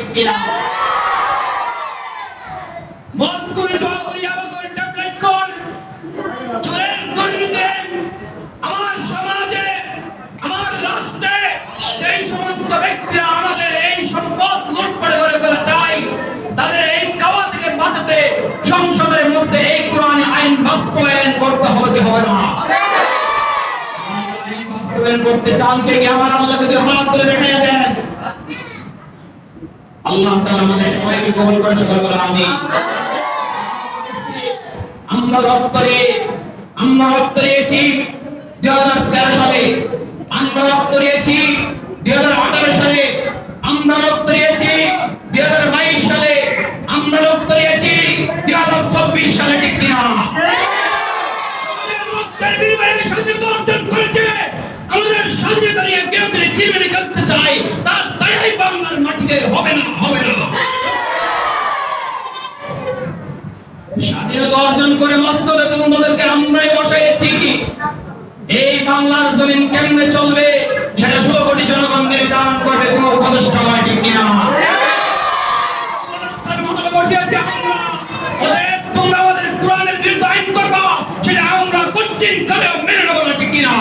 ঠিক কিনা? মন করে দোয়া করি আমাকে ট্যাবলেট কর চলেন দুর্নীতি আমার সমাজে আমার রাষ্ট্রে সেই সমস্ত ব্যক্তিরা আমাদের এই সম্পদ লুটপাট করে ফেলা চাই তাদের এই কাওয়া থেকে বাঁচাতে সংসদের মধ্যে এই কোরআনী আইন বাস্তবায়ন করতে হবে কি হবে না? এই বাস্তবায়ন করতে চান কে আমার আল্লাহকে যদি হাত তুলে দেখিয়ে দেন আল্লাহ তাআলা আমাদের সবাইকে কবুল করে সকল বলে আমিন। আমরা রক্ত দিয়েছি 2013 সালে, আমরা রক্ত দিয়েছি 2018 সালে, আমরা রক্ত দিয়েছি 2022 সালে, আমরা রক্ত দিয়েছি 2024 সালে ঠিক কিনা? রক্তের বিনিময়ে স্বাধীনতা অর্জন করেছে আমাদের স্বাধীনতা নিয়ে কেউ যদি চিরবিরি করতে চায় তার তাই বাংলার মাটিতে হবে না হবে না। স্বাধীনতা অর্জন করে মস্তদে তোমাদেরকে আমরাই বসাইছি। এই বাংলার জমিন কেমনে চলবে সেটা 16 কোটি জনগণ নির্ধারণ করবে কোনো উপদেষ্টা নয় ঠিক কিনা? তোমরা আমাদের কোরআনের বিরুদ্ধে আইন করবা সেটা আমরা কোচিং করে মেনে নেবো না ঠিক কিনা?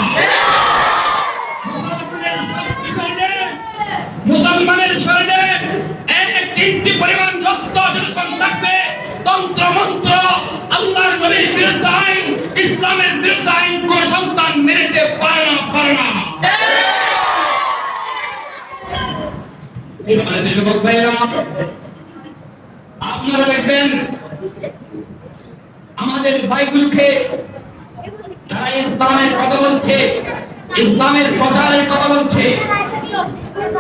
মুসলমানের শরীরে এক ইঞ্চি পরিমাণ রক্ত যতক্ষণ থাকবে তন্ত্র মন্ত্র আল্লাহর নবীর বিরুদ্ধে আইন ইসলামের বিরুদ্ধে আইন কোন সন্তান মেনে পারে না। আপনারা দেখবেন আমাদের ভাইগুলোকে যারা ইসলামের কথা বলছে ইসলামের প্রচারের কথা বলছে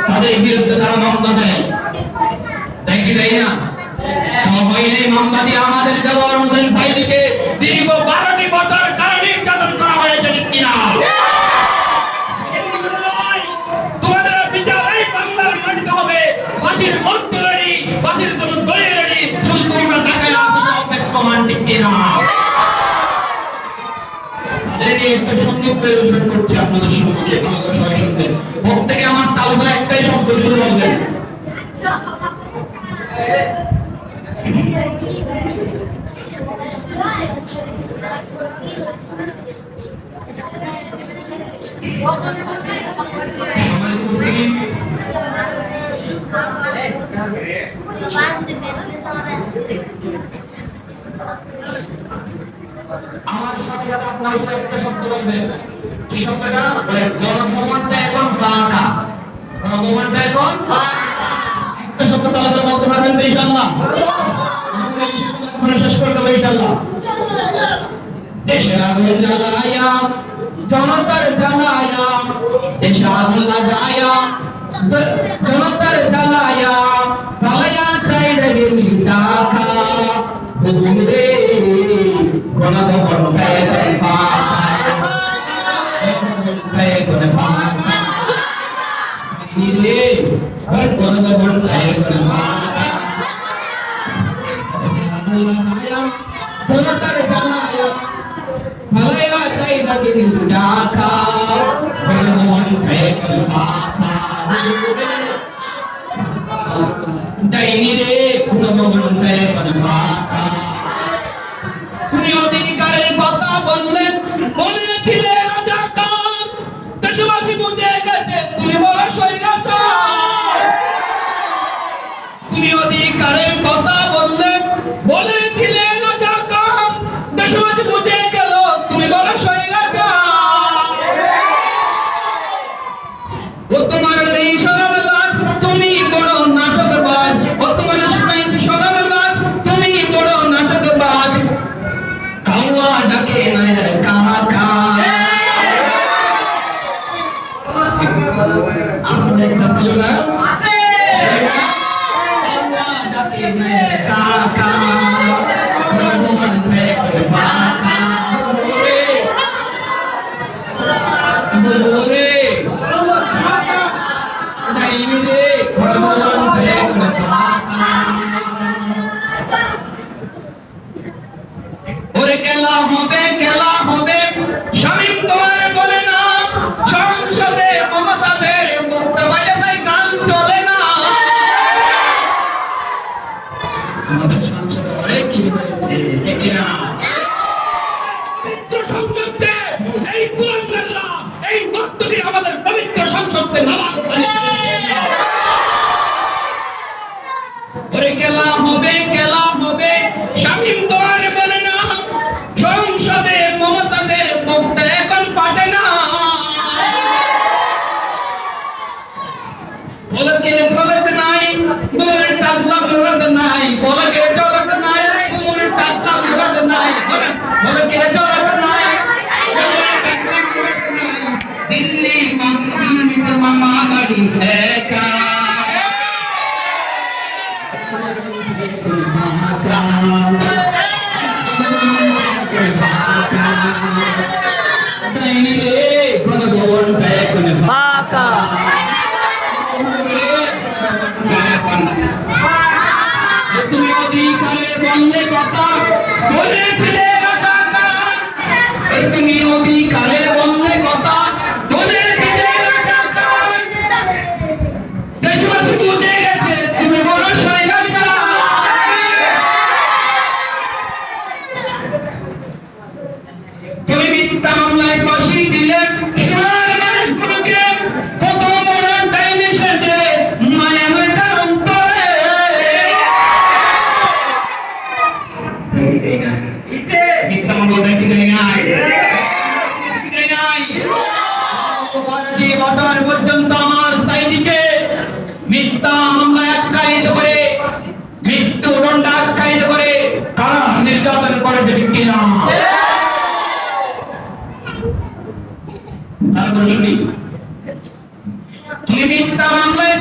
তাদের বিরুদ্ধে তারা মামলা দেয় দেখি দেয় না? মামলা দিয়ে আমাদের দেওয়ার হোসেন সাইদিকে দীর্ঘ 12টি বছর কারণে নির্যাতন করা হয়েছে ঠিক কিনা? তোমাদের বিচার এই বাংলার মাটিতে হবে। ফাঁসির মঞ্চ রেডি, ফাঁসির জন্য দলিল রেডি, শুধু তোমরা টাকায় অপেক্ষমান ঠিক কিনা? একটা সঙ্গীত পরিবেশন করছে আপনাদের সম্মুখে, ভালো করে সবাই শুনবেন। প্রত্যেকে আমার তালবা একটাই শব্দ শুরু বলবেন। আমার সাথে সাথে আপনার সাথে একটা শব্দ বলবেন। কি শব্দটা? জনসম্মানটা এখন ফাঁকা। জনসম্মানটা এখন একটা শব্দ তাহলে বলতে পারবেন তো ইনশাআল্লাহ? আমরা শেষ করতে পারি ইনশাআল্লাহ। দেশের আগুন জ্বালায়া জনতার জ্বালায়া দেশে আগুন লাগায়া জনতার জ্বালায়া পালায়া চাইলে গেলি টাকা রে গণভবন পেয়ে ফাঁকা পেয়ে ফাঁকা রে গণভবন পেয়ে ফাঁকা জনতার জ্বালায়া পালায়া চাইলে গেলি টাকা গণভবন পেয়ে ফাঁকা ডাইনি রে গণভবন পেয়ে ফাঁকা। তুমি অধিকারের কথা বললেন বলেছিলে রাজাকার দেশবাসী বুঝে গেছে তুমি বড় স্বৈরাচার। তুমি অধিকারের কথা বললেন বলেছিলে রাজাকার দেশবাসী বুঝে গেল তুমি বড় স্বৈরাচার। ও তোমার নেই শরম লাজ তুমি বড় নাটকবাজ। ও তোমার নাই শরম লাজ তুমি বড় নাটকবাজ। কাওয়া ডাকে না কাকা আসলে একটা ছিল না আছে কাওয়া ডাকে না কাকা মন পেয়ে বাকা রে ডাইনি রে মন পেয়ে বাকা। ওরে খেলা হবে শামীম তোমার বলে না সংসদে মমতাদের মুক্ত বাজে গান চলে না। আমাদের সংসদে অনেক কিছু হয়েছে, ঠিক কিনা? পবিত্র সংসদে এই কুলাঙ্গাররা এই ভক্তকে আমাদের পবিত্র সংসদে নামাজ ওরে খেলা হবে শামীম তো আর বলে না সংসদে মমতাজের মুখটা এখন পাঠে না বলকে ঢোলক নাই বুমুর টাকলা মুরাদ নাই বলকে ঢোলক নাই বুমুর টাকলা মুরাদ নাই বলকে ঢোলক নাই দিল্লি মামা বাড়ি একা তুমি অধিকারের বললে কথা বলে ফিরে তুমি অধিকারের বললে কথা বলে ফিরে দেশবাসী বুঝে গেছে তুমি বড় তুমি মিথ্যা মামলায় ফাঁসি দিলে পর্যন্ত আমার সাইদিকে মিথ্যা মামলায় আখ্যায়িত করে মৃত্যুদণ্ড আখ্যায়িত করে কারা নির্যাতন করেছে ঠিক কিনা তারপর শুনি তুমি মিথ্যা মামলায়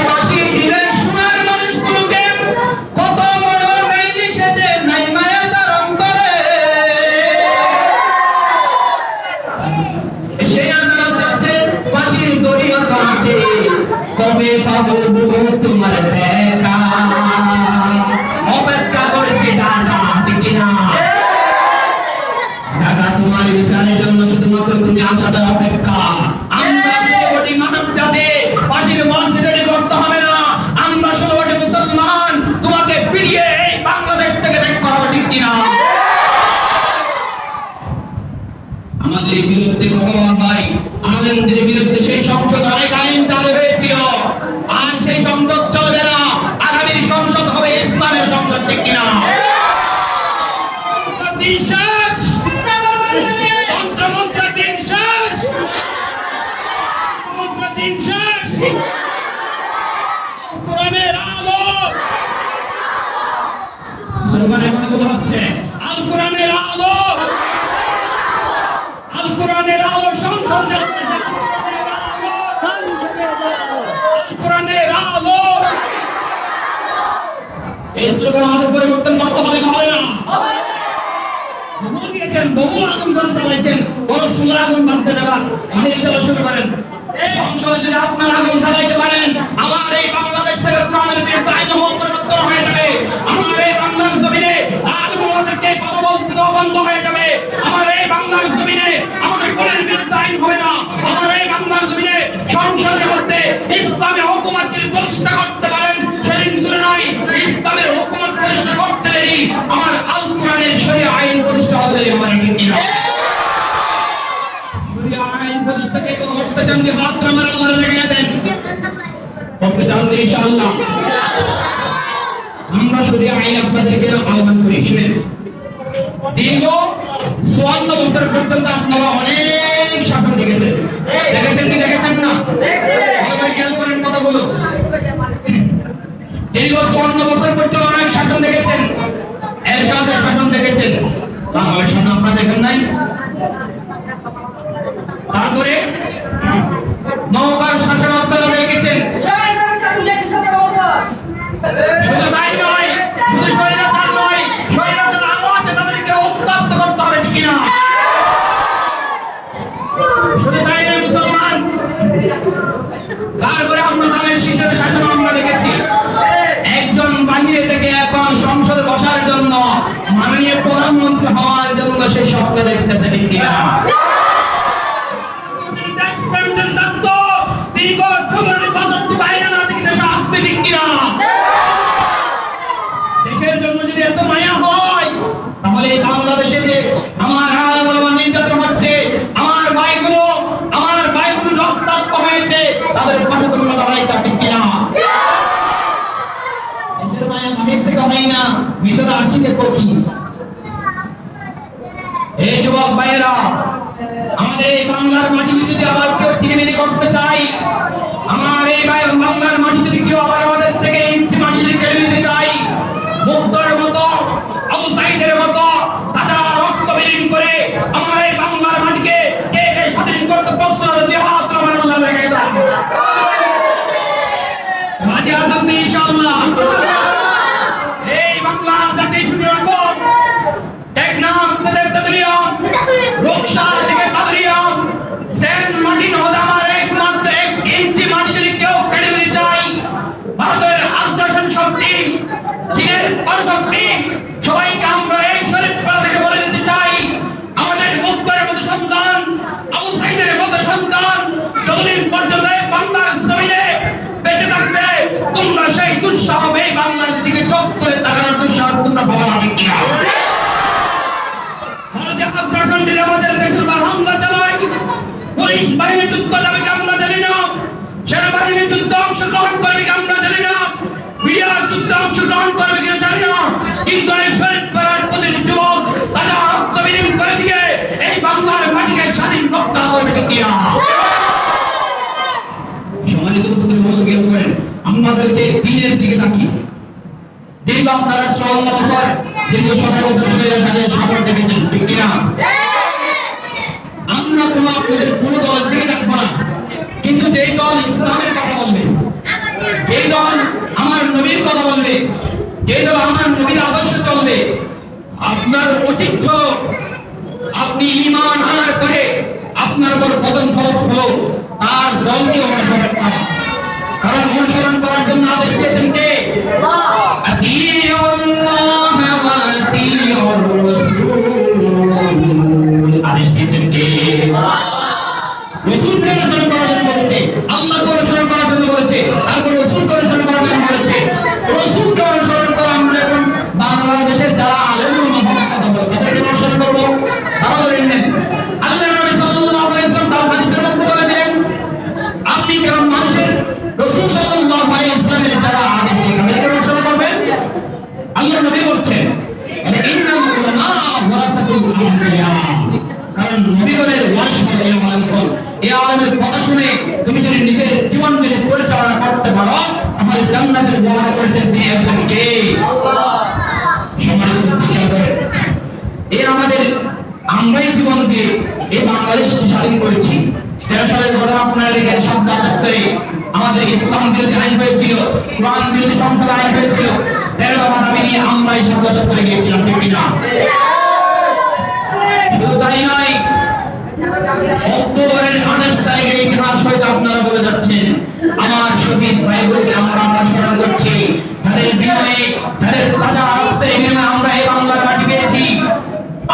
ফাঁসি দিলে সোনার মানুষগুলোকে কত বড় ডাইনি সেজে নাই মায়া তার অন্তরে সে আদালত আছে ফাঁসির দড়িও তো আছে কবে পাবো তোমার দেখা অপেক্ষা করছে ডাটা ঠিক কিনা দাদা তোমার বিচারের জন্য শুধুমাত্র তুমি আশাটা অপেক্ষা আমরা কোটি মানব জাতি ফাঁসির মঞ্চে রেডি করতে হবে না আমরা 16 কোটি মুসলমান তোমাকে পিড়িয়ে এই বাংলাদেশ থেকে বের করাবো ঠিক কিনা আমাদের বিরুদ্ধে ভগবান ভাই আলেমদের বিরুদ্ধে সেই সংসদ অনেক আইন চালু হয়েছিল আর সেই সংসদ চলবে না আগামী সংসদ হবে ইসলামের সংসদ ঠিক কিনা আল কোরআনের আলো সংসদে কোরআনের আলো এই স্লোগান আমাদের পরিবর্তন করতে হবে না বহু আগুন করে চালাইছেন বড় সুন্দর আগুন বাঁধতে দেওয়া আমি শুরু করেন সংসদে যদি আপনার আগুন জ্বালাইতে পারেন আমার এই বাংলাদেশ থেকে প্রাণের পরিবর্তন হয়ে যাবে আমার এই বাংলার জমিনে আলমদেরকে কথা বলতে বন্ধ হয়ে যাবে আমার এই বাংলার জমিনে আমাদের কোনের বিরুদ্ধে আইন হবে না আমার এই বাংলার জমিনে সংসদের মধ্যে ইসলামের হুকুমতকে প্রতিষ্ঠা করতে পারেন সেদিন দূরে নয় ইসলামের হুকুমত প্রতিষ্ঠা করতে দেরি আমার আল কোরআনের শরীয়ত আইন প্রতিষ্ঠা হতে দেরি আমার কি না শরীয়ত আইন প্রতিষ্ঠা কে করতে চান যে মাত্র আমার উপরে লেগে দেন করতে চান ইনশাআল্লাহ আমরা শরীয়ত আইন আপনাদেরকে আহ্বান করি শুনেন দীর্ঘ 54 বছর পর্যন্ত আপনারা অনেক শাসন দেখেছেন কি দেখেছেন না ভালো খেয়াল করেন কথাগুলো দীর্ঘ 54 বছর পর্যন্ত অনেক শাসন দেখেছেন এরশাদের শাসন দেখেছেন বাংলার শাসন আপনারা দেখেন নাই তারপরে নওগাঁর শাসন আপনারা দেখেছেন শুধু তাই নয় শুধু স্বৈরাচার নয় স্বৈরাচার আরো আছে তাদেরকে উত্তপ্ত করতে হবে ঠিক কিনা শুধু তাই নয় মুসলমান তারপরে আমরা তাদের শিশুর শাসন আমরা দেখেছি একজন বাহিরে থেকে এখন সংসদে বসার জন্য মাননীয় প্রধানমন্ত্রী হওয়ার জন্য সেই স্বপ্ন দেখতেছে ঠিক কিনা দীর্ঘ 64 বছর বাইরে না থেকে দেশে আসতে ঠিক কিনা হাসি দেখো কি। এই যুবক ভাইয়েরা, আমাদের এই বাংলার মাটিতে যদি আবার কেউ চিনিমিনি করতে চাই, আমার এই বাংলার মাটি যদি কেউ আবার আমাদের থেকে ইঞ্চি মাটি যদি কেড়ে নিতে চাই, মুক্তর মতো, আবু সাইদের মতো তাজা রক্ত বিলীন করে আমার এই বাংলার মাটিকে কে কে স্বাধীন করতে প্রস্তুত দিয়ে হাত আমার আল্লাহ লেগে দাও। রাজি আছেন তো ইনশাআল্লাহ? এই বাংলার জাতি শুনে রাখো, টেকনাফ থেকে তেতুলিয়া, রূপসা থেকে পাথরিয়া, সেন্ট মার্টিন হতে আমার একমাত্র 1 ইঞ্চি মাটি যদি কেউ কেড়ে নিতে চাই, ভারতের আগ্রাসন শক্তি, চীনের পরশক্তি, সবাইকে আমরা এই শরীফপাড়া থেকে বলে দিতে চাই, আমাদের মুক্তের মতো সন্তান, আবু সাইদের মতো সন্তান যতদিন পর্যন্ত এই বাংলার জমিনে বেঁচে থাকবে, তোমরা সেই দুঃসাহস এই বাংলার দিকে চোখ তুলে তাকানোর দুঃসাহস তোমরা পাবে না কিনা? আগ্রাসন দিলে আমাদের দেশের উপর হামলা চালায়, পুলিশ বাহিনী যুদ্ধ যাবে আমরা জানি না, সেনাবাহিনী যুদ্ধ অংশগ্রহণ করবে আমরা জানি না, বিআর যুদ্ধ অংশগ্রহণ করবে কিনা জানি না, কিন্তু এই শরীফপাড়ার প্রতিটি যুবক তারা রক্ত বিলীন করে দিয়ে এই বাংলার মাটিকে স্বাধীন রক্ষা করবে কিনা? সম্মানিত উপস্থিতি বলতে গেলে করেন, আমাদেরকে দিনের দিকে তাকি দীর্ঘ আপনারা 54 বছর দীর্ঘ 17 বছর শরীরের কাজে সাপোর্ট দেখেছেন, ঠিক কিনা? আমরা কোনো আপনাদের কোনো দল দিকে রাখবো না, কিন্তু যেই দল ইসলামের কথা বলবে, যেই দল আমার নবীর কথা বলবে, যেই দল আমার নবীর আদর্শ চলবে, আপনার উচিত হলো আপনি ঈমান আনার পরে আপনার উপর প্রথম ফরজ হলো তার দলকে অনুসরণ করা, কারণ অনুসরণ করার জন্য আদেশ পেয়েছেন কে? আদেশ দিয়েছেন কে? রাসূলকে অনুসরণ করার জন্য বলেছে, আল্লাহকে অনুসরণ করার জন্য বলেছে, তারপর রাসূলকে অনুসরণ করার জন্য বলেছে। রাসূলকে অনুসরণ করা আমরা এখন বাংলাদেশের যারা আলেম ওলামাদের কথা বলবো তাদেরকে অনুসরণ করবো, তারা বলেন নেন আল্লাহ নবী সাল্লাল্লাহু আলাইহি ওয়াসাল্লাম তার হাদিসের মধ্যে বলে দিলেন, আপনি কেমন মানুষের রাসূল সাল্লাল্লাহু আলাইহি ওয়াসাল্লামের যারা আদেশ দিয়ে তাদেরকে অনুসরণ করবেন। আল্লাহ নবী বলছেন ইন্নাল উলামা ওয়ারাসাতুল আমবিয়া, কারণ নবীগণের ওয়ারিশ হলো এই আলেমগণ। এই আলেমের কথা শুনে তুমি যদি নিজের জীবন মেনে পরিচালনা করতে পারো, আমাদের জান্নাতের ওয়াদা করেছেন তিনি একজন কে? আল্লাহ। সম্মানিত উপস্থিতি, এই আমাদের আমরাই জীবন দিয়ে এই বাংলাদেশকে স্বাধীন করেছি। 13 সালের ঘটনা আপনারা লিখেন, সপ্তাহ চত্বরে আমাদের ইসলাম বিরোধী আইন হয়েছিল, কোরআন বিরোধী সংসদ আইন হয়েছিল, 13 দফা দাবি নিয়ে আমরা এই সপ্তাহ চত্বরে গিয়েছিলাম, ঠিক কিনা? শুধু তাই নয়, অক্টোবরের 28 তারিখের ইতিহাস হয়তো আপনারা বলে যাচ্ছেন, আমার শহীদ ভাইগুলোকে আমরা স্মরণ করছি, তাদের বিনয়ে, তাদের তাজা রক্তের বিনিময়ে আমরা এই বাংলার মাটি পেয়েছি।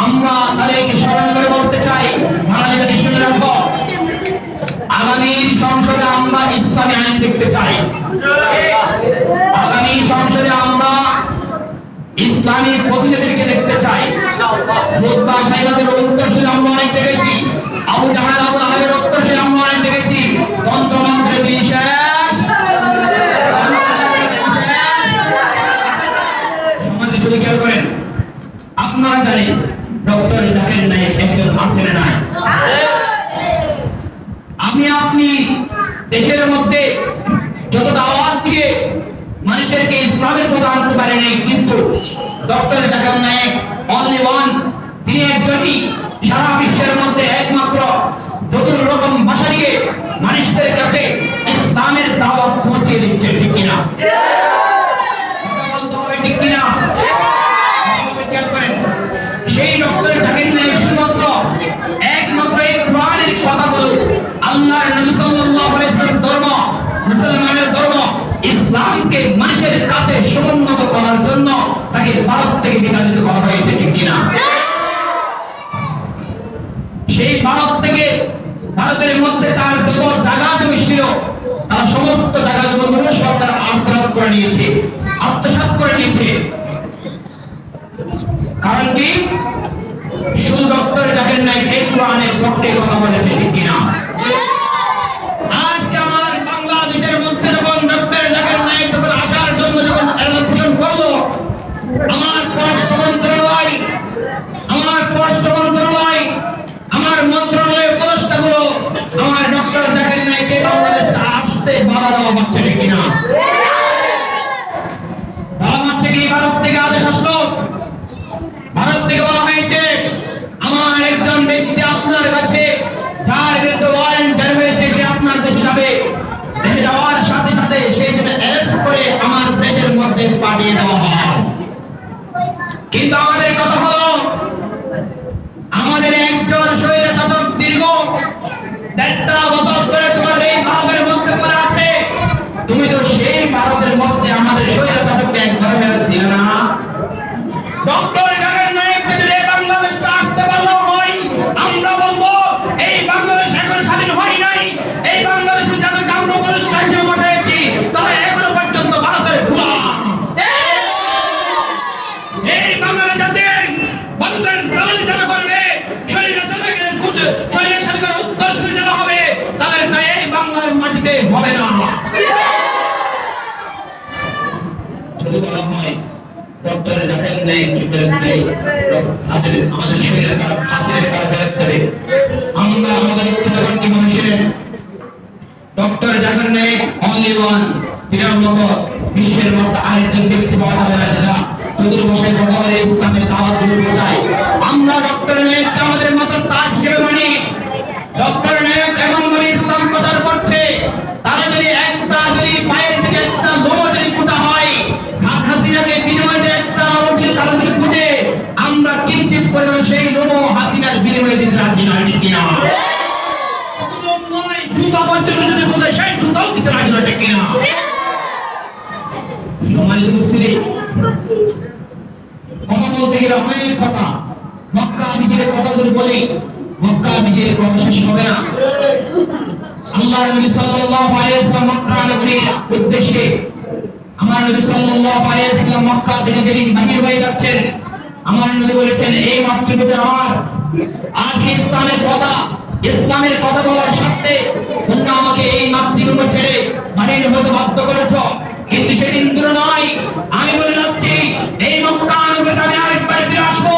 আমরা তাদেরকে স্মরণ করে বলতে চাই, বাঙালিদের শুনে রাখো, আগামী সংসদে আমরা ইসলামী আইন দেখতে চাই, আগামী সংসদে আমরা ইসলামী প্রতিনিধিকে দেখতে চাই। মুদ্রা সাহেবের উত্তরসূরি আমরা অনেক দেখেছি, আবু জাহাল আবু লাহাবের উত্তরসূরি আমরা অনেক দেখেছি, তন্ত্রমন্ত্রের বিশেষ সমাজে শুরু করেন। আপনারা জানেন ডক্টর জাকির নায়েক একজন আছেন না? আপনি দেশের মধ্যে যত দাওয়াত দিয়ে মানুষদেরকে ইসলামের কথা আনতে পারেন, কিন্তু doctor Zakir Naik only one, তিনি একজনই সারা বিশ্বের মধ্যে একমাত্র যত রকম ভাষা দিয়ে মানুষদের কাছে ইসলামের দাওয়াত পৌঁছে দিচ্ছেন, ঠিক কিনা? ঠিক কিনা? সেই ডক্টর জাকির নায়েক শুধুমাত্র একমাত্র এই কোরআনের কথা বলে আল্লাহর নবী সাল্লাল্লাহু আলাইহি ওয়াসাল্লাম ধর্ম, মুসলমানের ধর্ম ইসলামকে মানুষের কাছে সমুন্নত করার জন্য তাকে ভারত থেকে বিতাড়িত করা হয়েছে, ঠিক কিনা? সেই ভারত থেকে, ভারতের মধ্যে তার যত জায়গা জমি ছিল তার সমস্ত জায়গা জমিগুলো সরকার আত্মসাৎ করে নিয়েছে, আত্মসাৎ করে নিয়েছে। কারণ কি? শুধু ডক্টর জাকির নায়েক এই কোরআনের পক্ষে কথা বলেছে, ঠিক কিনা? আজকে আমার বাংলাদেশের মধ্যে যখন ডক্টর জাকির নায়েক যখন আসার জন্য যখন এলান করলো, আমার প্রশ্ন তাও মারছে ঠিক কিনা? তাও মারছে কি? ভারত থেকে আদেশ আসলো, ভারত থেকে বলা হয়েছে আমার একজন ব্যক্তি আপনার কাছে যার বিরুদ্ধে ওয়ারেন্ট জারি হয়েছে সে আপনার দেশে যাবে, দেশে যাওয়ার সাথে সাথে সেই জন্য অ্যারেস্ট করে আমার দেশের মধ্যে পাঠিয়ে দেওয়া হয়। কিন্তু আমাদের কথা হলো আমাদের একজন স্বৈর শাসক দীর্ঘ ১.৫ বছর ধরে তোমার এই ভারতের মধ্যে পড়ে আছে, তুমি তো সেই ভারতের মধ্যে আমাদের স্বৈর শাসককে একবার ফেরত দিলে না। ডক্টর জাকির নায়েক যদি এই বাংলাদেশটা আসতে পারলো হয়, আমরা বলবো এই বাংলাদেশ এখন স্বাধীন হয় নাই, এই বাংলাদেশে যাদেরকে আমরা উপদেষ্টা হিসেবে পাঠিয়েছি তারা এখনো পর্যন্ত ভারতের গোলাম। এই বাংলাদেশ যাদের ভারতের দালালি যারা করবে, শরীরে স্বাধীনতার উত্তরসূরি যারা হবে, তাদের তাই এই বাংলার মাটিতে হবে না। যদি বলা হয় ডক্টর জাকির নায়েকের বিরুদ্ধে আমাদের শরীরে খারাপ হাসিনের কারণে বেরোতে আমরা আমাদের উত্তরবর্তী মানুষের doctor Zakir Naik only one, তিনার মতো বিশ্বের মধ্যে আরেকজন ব্যক্তি পাওয়া যাবে না যারা চতুর বসে কথা বলে ইসলামের দাওয়াত দিতে চায়। আমরা ডক্টর নায়েককে আমাদের মতের তাজ হিসেবে মানি। ডক্টর নায়েক এমন ভাবে ইসলাম প্রচার করছে, তারা যদি একটা যদি পায়ের থেকে একটা লোম যদি ফুটা হয়, হাসিনাকে বিনিময়ে একটা লোম যদি তারা যদি ফুটে, আমরা কিঞ্চিত পরিমাণ সেই লোম হাসিনার বিনিময়ে দিতে রাজি নয়, ঠিক কিনা? জুতা পর্যন্ত যদি ফুটে সেই জুতাও দিতে রাজি নয়, ঠিক কিনা? সম্মানিত মুসলিম, কথা বলতে গেলে অনেক কথা, মক্কা বিজয়ের কথা যদি বলি মক্কা বিজয়ের কথা শেষ হবে না। আল্লাহ নবী সাল্লাল্লাহু আলাইহি ওয়াসাল্লাম মক্কা নগরীর উদ্দেশ্যে আমার নবী সাল্লাল্লাহু আলাইহি ওয়াসাল্লাম মক্কা থেকে যেদিন বাহির হয়ে যাচ্ছেন, আমার নবী বলেছেন এই মাতৃভূমি আমার, আজ ইসলামের কথা বলার সাথে তোমরা আমাকে এই মাতৃভূমি ছেড়ে বাহির হতে বাধ্য করেছো, কিন্তু সেদিন দূর নয়, আমি বলে যাচ্ছি এই মক্কা নগরীতে আমি আরেকবার ফিরে আসবো,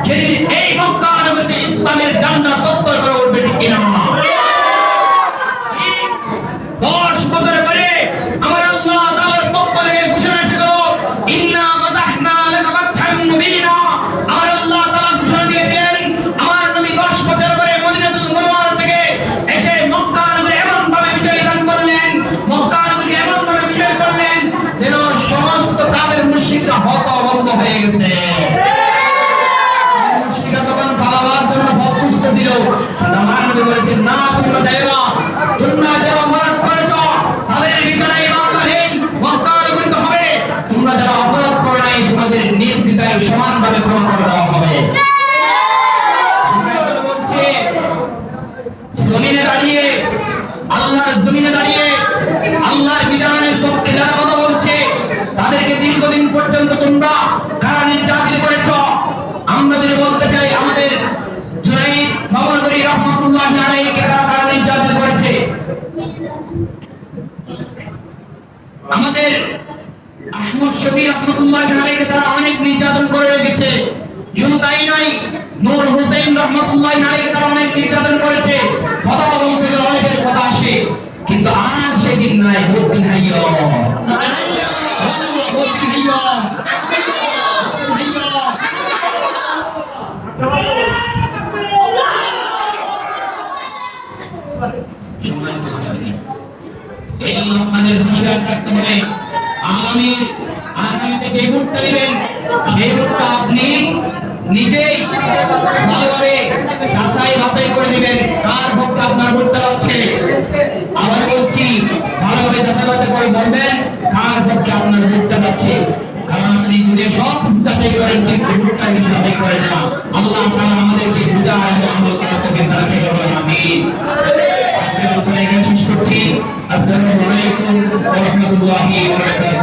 সেদিন এই মক্কা নগরীতে ইসলামের ঝান্ডা তত্তর করে উঠবে, ঠিক কিনা? 10 বছর পরে আমার আল্লাহ তাআলার পক্ষ থেকে ঘোষণা এসেছিল ইন্না ফাতাহনা লাকা ফাতহান মুবিনা। আমার আল্লাহ তাআলা ঘোষণা দিয়েছেন আমার নবী 10 বছর পরে মদিনাতুল মুনাওয়ারা থেকে এসে মক্কা নগরে এমন ভাবে বিজয় দান করলেন, মক্কা নগরীকে এমন ভাবে বিজয় করলেন যেন সমস্ত কাফের মুশরিকরা হতভম্ব হয়ে গেছে। মুশরিকরা তখন পালাবার জন্য প্রস্তুত দিল, আমার নবী বলেছেন না তোমরা যাও না, তোমরা যারা অপরাধ করেছো তাদের ভিতরে বাংলা নেই, মক্কা নগরীতে হবে, তোমরা যারা অপরাধ করে নাই তোমাদের নির্বিচারে সমানভাবে ক্ষমা করে দেওয়া হবে। জমিনে দাঁড়িয়ে আল্লাহর জমিনে দাঁড়িয়ে আল্লাহর বিধানের পক্ষে যারা কথা বলছে তাদেরকে দীর্ঘদিন পর্যন্ত তোমরা কারা নির্যাতিত করেছো। আমরা যদি বলতে চাই আমাদের জুনাইদ সাবরগরি রহমাতুল্লাহ আলাইহিকে কারা নির্যাতিত করেছে, আমাদের আহমদ শফি রহমাতুল্লাহ আলাইহিকে তারা অনেক নির্যাতন করে রেখেছে। শুধু তাই নয়, নূর হোসেন রহমাতুল্লাহ আলাইহিকে তারা অনেক নির্যাতন করেছে। কথা বলতে গেলে অনেকের কথা আসে, কিন্তু আর সেদিন নাই, বদিন হাইয়ো বদিন হাইয়ো এই জন্য আপনাদের হুঁশিয়ার থাকতে হবে। আগামীতে যে ভোটটা দিবেন সেই ভোটটা আপনি নিজেই ভালোভাবে যাচাই করে দিবেন কার ভোটটা আপনার ভোটটা হচ্ছে। আবার বলছি, ভালোভাবে যাচাই করে বলবেন কার ভোটটা আপনার ভোটটা যাচ্ছে, কারণ আপনি যদি সব যাচাই করেন কিন্তু ভোটটা কিন্তু যাচাই করেন না। আল্লাহ তাআলা আমাদেরকে বুঝায় এবং আমল করার তৌফিক দান করুন, আমিন। আজকের আলোচনা এখানে শেষ করছি। আসসালামু আলাইকুম ওয়া রাহমাতুল্লাহি ওয়া বারাকাতুহু।